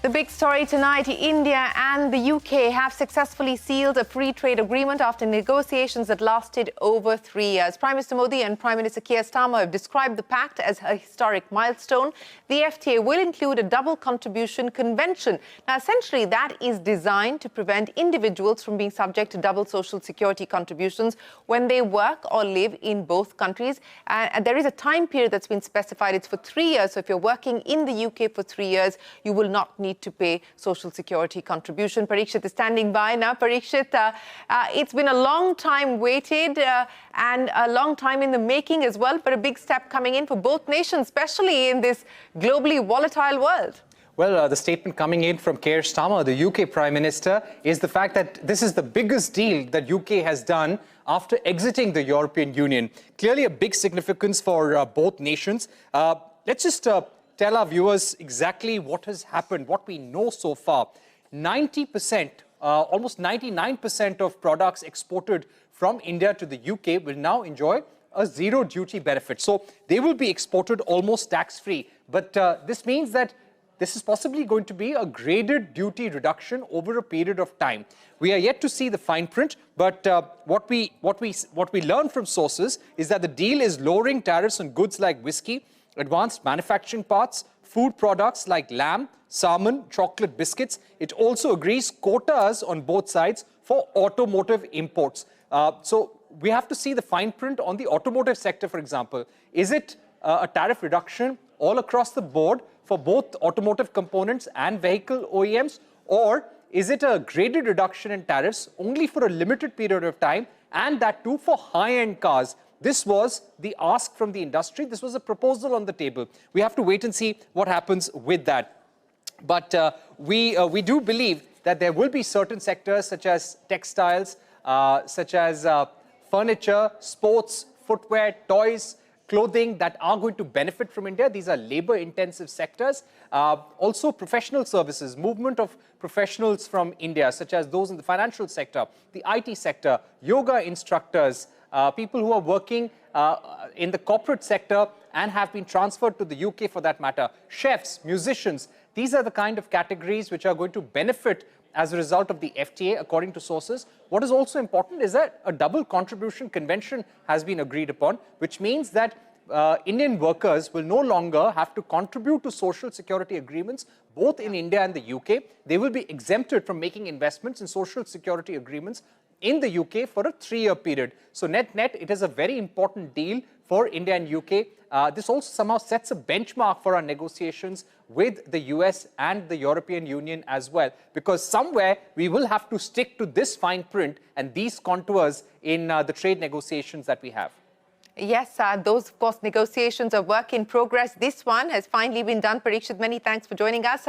The big story tonight, India and the UK have successfully sealed a free trade agreement after negotiations that lasted over 3 years. Prime Minister Modi and Prime Minister Keir Starmer have described the pact as a historic milestone. The FTA will include a double contribution convention. Now, essentially, that is designed to prevent individuals from being subject to double social security contributions when they work or live in both countries. And there is a time period that's been specified. It's for 3 years. So if you're working in the UK for 3 years, you will not need to pay social security contribution. Parikshit is standing by now. Parikshit, it's been a long time waited and a long time in the making as well, but a big step coming in for both nations, especially in this globally volatile world. Well, the statement coming in from Keir Starmer, the UK Prime Minister, is the fact that this is the biggest deal that UK has done after exiting the European Union. Clearly a big significance for both nations. Let's just tell our viewers exactly what has happened, what we know so far. 90%, almost 99% of products exported from India to the UK will now enjoy a zero duty benefit. So they will be exported almost tax-free. But this means that this is possibly going to be a graded duty reduction over a period of time. We are yet to see the fine print, but what we learn from sources is that the deal is lowering tariffs on goods like whiskey, advanced manufacturing parts, food products like lamb, salmon, chocolate, biscuits. It also agrees quotas on both sides for automotive imports. So we have to see the fine print on the automotive sector, for example. Is it a tariff reduction all across the board for both automotive components and vehicle OEMs? Or is it a graded reduction in tariffs only for a limited period of time, and that too for high-end cars? This was the ask from the industry. This was a proposal on the table. We have to wait and see what happens with that. But we do believe that there will be certain sectors such as textiles, such as furniture, sports, footwear, toys, clothing that are going to benefit from India. These are labor-intensive sectors. Also professional services, movement of professionals from India, such as those in the financial sector, the IT sector, yoga instructors, people who are working in the corporate sector and have been transferred to the UK for that matter, chefs, musicians. These are the kind of categories which are going to benefit as a result of the FTA, according to sources. What is also important is that a double contribution convention has been agreed upon, which means that Indian workers will no longer have to contribute to social security agreements, both in India and the UK. They will be exempted from making investments in social security agreements in the UK for a 3-year period. So net, it is a very important deal for India and UK. This also somehow sets a benchmark for our negotiations with the US and the European Union as well, because somewhere we will have to stick to this fine print and these contours in the trade negotiations that we have. Yes, those, of course, negotiations are work in progress. This one has finally been done. Parikshit, many thanks for joining us.